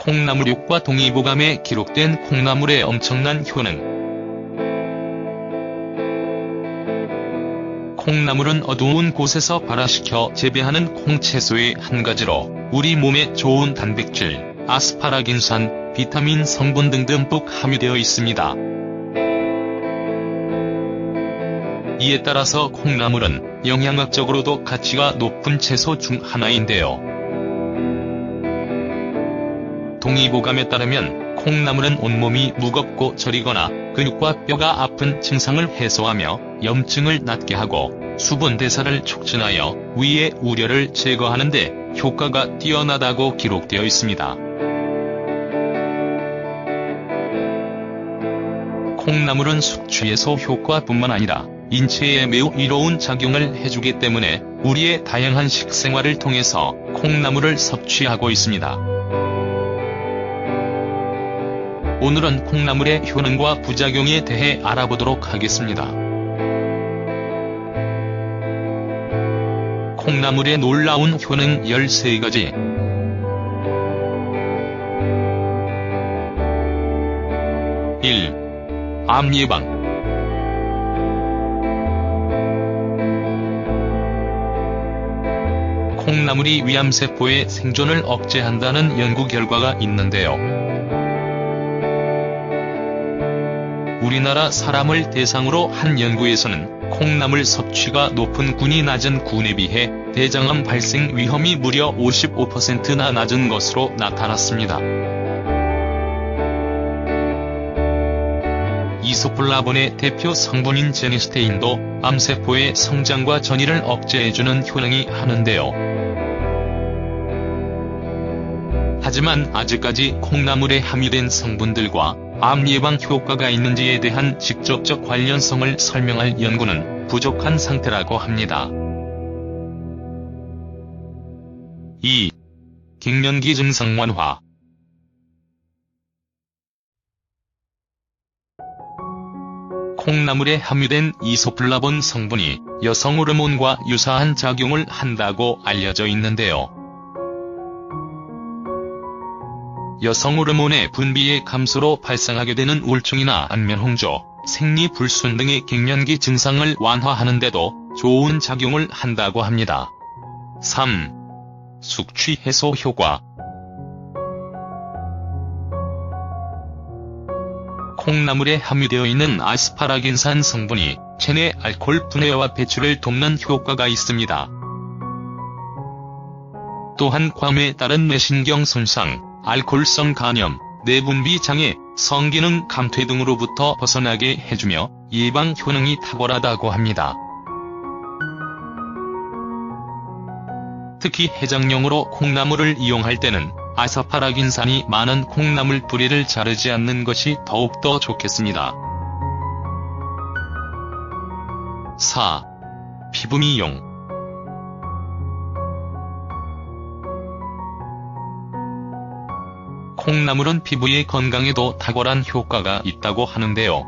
콩나물육과 동의보감에 기록된 콩나물의 엄청난 효능. 콩나물은 어두운 곳에서 발화시켜 재배하는 콩채소의 한 가지로 우리 몸에 좋은 단백질, 아스파라긴산, 비타민 성분 등 듬뿍 함유되어 있습니다. 이에 따라서 콩나물은 영양학적으로도 가치가 높은 채소 중 하나인데요. 동의보감에 따르면 콩나물은 온몸이 무겁고 저리거나 근육과 뼈가 아픈 증상을 해소하며 염증을 낫게 하고 수분 대사를 촉진하여 위의 우려를 제거하는 데 효과가 뛰어나다고 기록되어 있습니다. 콩나물은 숙취해소 효과뿐만 아니라 인체에 매우 이로운 작용을 해주기 때문에 우리의 다양한 식생활을 통해서 콩나물을 섭취하고 있습니다. 오늘은 콩나물의 효능과 부작용에 대해 알아보도록 하겠습니다. 콩나물의 놀라운 효능 13가지. 1. 암 예방. 콩나물이 위암세포의 생존을 억제한다는 연구 결과가 있는데요. 우리나라 사람을 대상으로 한 연구에서는 콩나물 섭취가 높은 군이 낮은 군에 비해 대장암 발생 위험이 무려 55%나 낮은 것으로 나타났습니다. 이소플라본의 대표 성분인 제니스테인도 암세포의 성장과 전이를 억제해주는 효능이 하는데요. 하지만 아직까지 콩나물에 함유된 성분들과 암 예방 효과가 있는지에 대한 직접적 관련성을 설명할 연구는 부족한 상태라고 합니다. 2. 갱년기 증상 완화. 콩나물에 함유된 이소플라본 성분이 여성 호르몬과 유사한 작용을 한다고 알려져 있는데요. 여성 호르몬의 분비의 감소로 발생하게 되는 우울증이나 안면홍조, 생리불순 등의 갱년기 증상을 완화하는 데도 좋은 작용을 한다고 합니다. 3. 숙취 해소 효과. 콩나물에 함유되어 있는 아스파라긴산 성분이 체내 알코올 분해와 배출을 돕는 효과가 있습니다. 또한 과음에 따른 뇌신경 손상, 알코올성 간염, 내분비 장애, 성기능 감퇴 등으로부터 벗어나게 해주며 예방 효능이 탁월하다고 합니다. 특히 해장용으로 콩나물을 이용할 때는 아스파라긴산이 많은 콩나물 뿌리를 자르지 않는 것이 더욱더 좋겠습니다. 4. 피부 미용. 콩나물은 피부의 건강에도 탁월한 효과가 있다고 하는데요.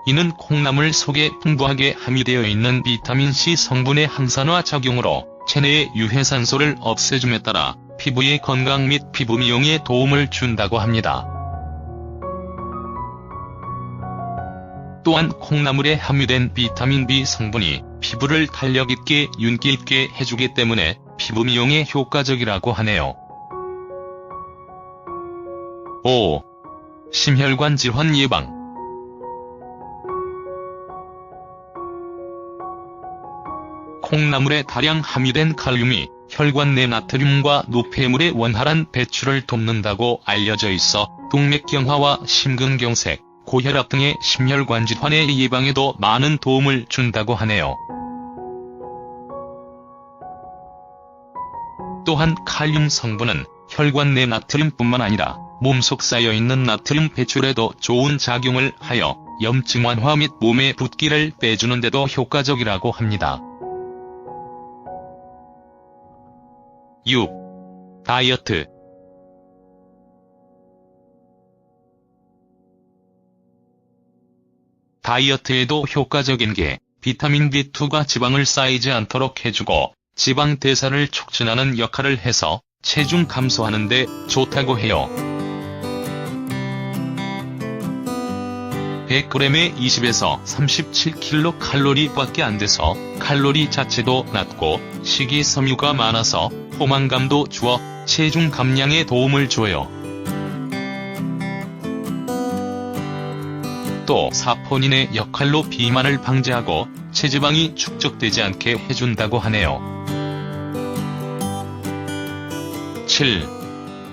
이는 콩나물 속에 풍부하게 함유되어 있는 비타민C 성분의 항산화 작용으로 체내의 유해산소를 없애줌에 따라 피부의 건강 및 피부 미용에 도움을 준다고 합니다. 또한 콩나물에 함유된 비타민 B 성분이 피부를 탄력 있게 윤기 있게 해주기 때문에 피부 미용에 효과적이라고 하네요. 5. 심혈관 질환 예방. 콩나물에 다량 함유된 칼륨이 혈관 내 나트륨과 노폐물의 원활한 배출을 돕는다고 알려져 있어 동맥경화와 심근경색, 고혈압 등의 심혈관 질환의 예방에도 많은 도움을 준다고 하네요. 또한 칼륨 성분은 혈관 내 나트륨뿐만 아니라 몸속 쌓여있는 나트륨 배출에도 좋은 작용을 하여 염증 완화 및 몸의 붓기를 빼주는 데도 효과적이라고 합니다. 6. 다이어트. 다이어트에도 효과적인 게 비타민 B2가 지방을 쌓이지 않도록 해주고 지방 대사를 촉진하는 역할을 해서 체중 감소하는 데 좋다고 해요. 100g에 20에서 37kcal 밖에 안 돼서 칼로리 자체도 낮고 식이섬유가 많아서 포만감도 주어 체중 감량에 도움을 줘요. 또 사포닌의 역할로 비만을 방지하고 체지방이 축적되지 않게 해준다고 하네요. 7.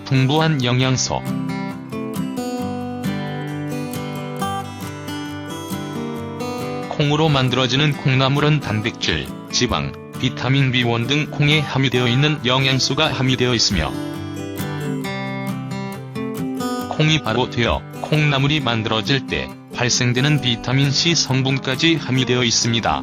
풍부한 영양소. 콩으로 만들어지는 콩나물은 단백질, 지방, 비타민 B1 등 콩에 함유되어 있는 영양소가 함유되어 있으며 콩이 바로 되어 콩나물이 만들어질 때 발생되는 비타민 C 성분까지 함유되어 있습니다.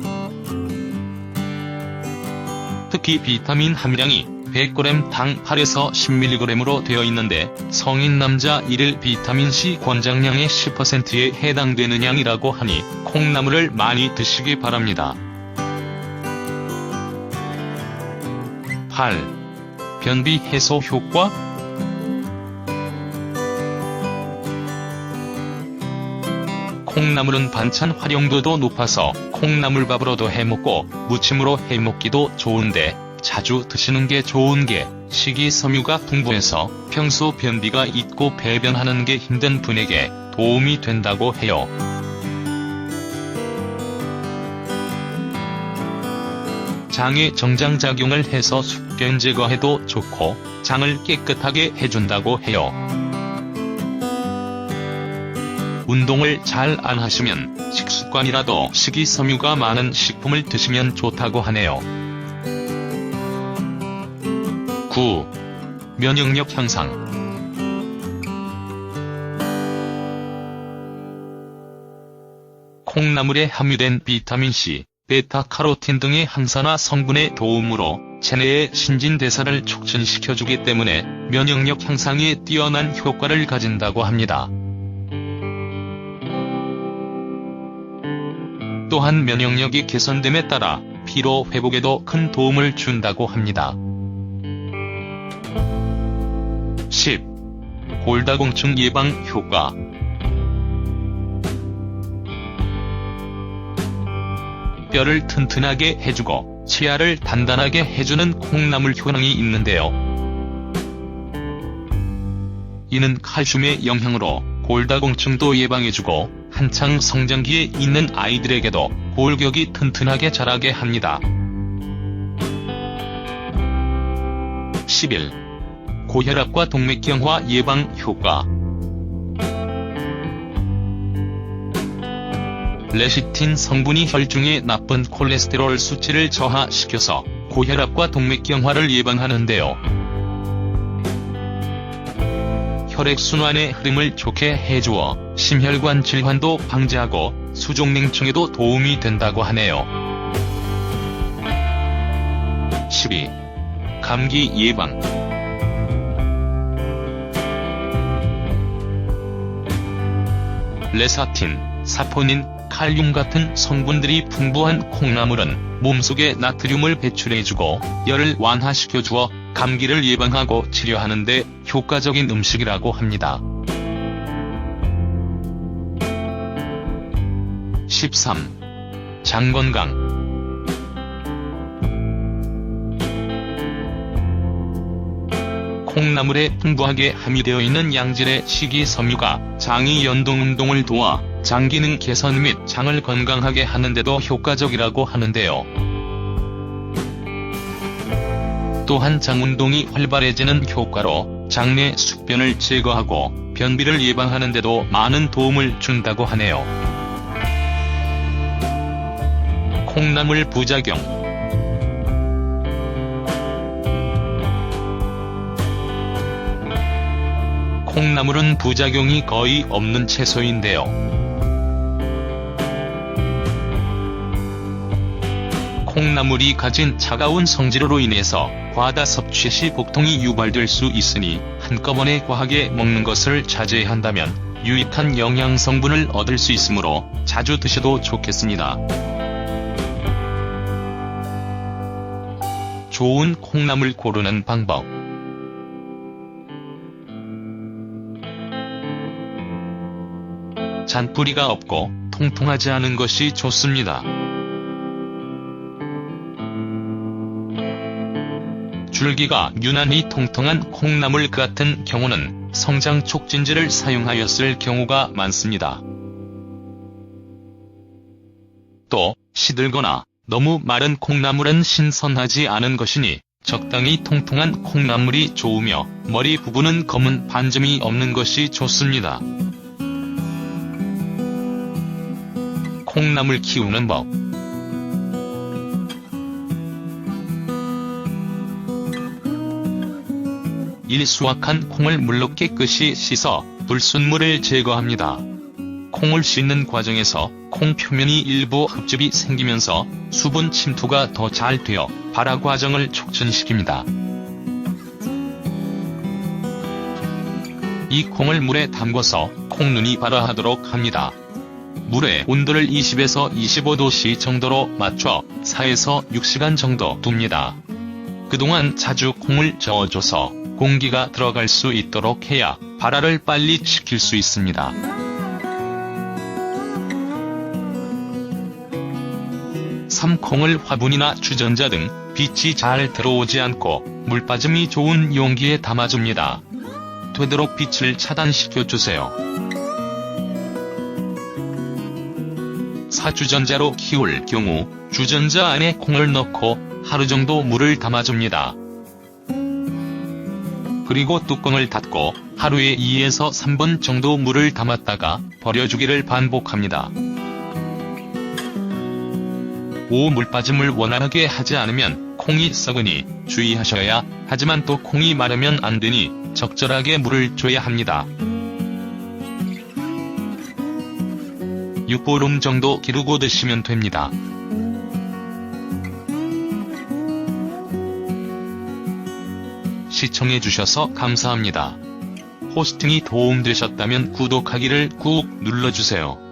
특히 비타민 함유량이 100g 당 8에서 10mg으로 되어 있는데 성인 남자 1일 비타민C 권장량의 10%에 해당되는 양이라고 하니 콩나물을 많이 드시기 바랍니다. 8. 변비 해소 효과. 콩나물은 반찬 활용도도 높아서 콩나물밥으로도 해먹고 무침으로 해먹기도 좋은데 자주 드시는 게 좋은 게 식이섬유가 풍부해서 평소 변비가 있고 배변하는 게 힘든 분에게 도움이 된다고 해요. 장의 정장작용을 해서 숙변 제거해도 좋고 장을 깨끗하게 해준다고 해요. 운동을 잘 안 하시면 식습관이라도 식이섬유가 많은 식품을 드시면 좋다고 하네요. 9. 면역력 향상. 콩나물에 함유된 비타민C, 베타카로틴 등의 항산화 성분의 도움으로 체내의 신진대사를 촉진시켜주기 때문에 면역력 향상에 뛰어난 효과를 가진다고 합니다. 또한 면역력이 개선됨에 따라 피로 회복에도 큰 도움을 준다고 합니다. 10. 골다공증 예방 효과. 뼈를 튼튼하게 해주고 치아를 단단하게 해주는 콩나물 효능이 있는데요. 이는 칼슘의 영향으로 골다공증도 예방해주고 한창 성장기에 있는 아이들에게도 골격이 튼튼하게 자라게 합니다. 11. 고혈압과 동맥경화 예방 효과. 레시틴 성분이 혈중의 나쁜 콜레스테롤 수치를 저하시켜서 고혈압과 동맥경화를 예방하는데요. 혈액순환의 흐름을 좋게 해주어 심혈관 질환도 방지하고 수족냉증에도 도움이 된다고 하네요. 12. 감기 예방. 레사틴, 사포닌, 칼륨 같은 성분들이 풍부한 콩나물은 몸속에 나트륨을 배출해주고 열을 완화시켜주어 감기를 예방하고 치료하는 데 효과적인 음식이라고 합니다. 13. 장 건강. 콩나물에 풍부하게 함유되어 있는 양질의 식이섬유가 장의 연동운동을 도와 장 기능 개선 및 장을 건강하게 하는 데도 효과적이라고 하는데요. 또한 장운동이 활발해지는 효과로 장내 숙변을 제거하고 변비를 예방하는 데도 많은 도움을 준다고 하네요. 콩나물 부작용. 콩나물은 부작용이 거의 없는 채소인데요. 콩나물이 가진 차가운 성질로 인해서 과다 섭취 시 복통이 유발될 수 있으니 한꺼번에 과하게 먹는 것을 자제한다면 유익한 영양 성분을 얻을 수 있으므로 자주 드셔도 좋겠습니다. 좋은 콩나물 고르는 방법. 잔뿌리가 없고 통통하지 않은 것이 좋습니다. 줄기가 유난히 통통한 콩나물 같은 경우는 성장 촉진제를 사용하였을 경우가 많습니다. 또 시들거나 너무 마른 콩나물은 신선하지 않은 것이니 적당히 통통한 콩나물이 좋으며 머리 부분은 검은 반점이 없는 것이 좋습니다. 콩나물 키우는 법. 수확한 콩을 물로 깨끗이 씻어 불순물을 제거합니다. 콩을 씻는 과정에서 콩 표면이 일부 흡즙이 생기면서 수분 침투가 더 잘 되어 발화 과정을 촉진시킵니다. 이 콩을 물에 담궈서 콩눈이 발화하도록 합니다. 물의 온도를 20에서 25도씨 정도로 맞춰 4에서 6시간 정도 둡니다. 그동안 자주 콩을 저어줘서 공기가 들어갈 수 있도록 해야 발화를 빨리 시킬 수 있습니다. 삼콩을 화분이나 주전자 등 빛이 잘 들어오지 않고 물빠짐이 좋은 용기에 담아줍니다. 되도록 빛을 차단시켜주세요. 사주전자로 키울 경우 주전자 안에 콩을 넣고 하루 정도 물을 담아줍니다. 그리고 뚜껑을 닫고 하루에 2에서 3번 정도 물을 담았다가 버려주기를 반복합니다. 물빠짐을 원활하게 하지 않으면 콩이 썩으니 주의하셔야 하지만 또 콩이 마르면 안 되니 적절하게 물을 줘야 합니다. 6보름 정도 기르고 드시면 됩니다. 시청해주셔서 감사합니다. 호스팅이 도움되셨다면 구독하기를 꾹 눌러주세요.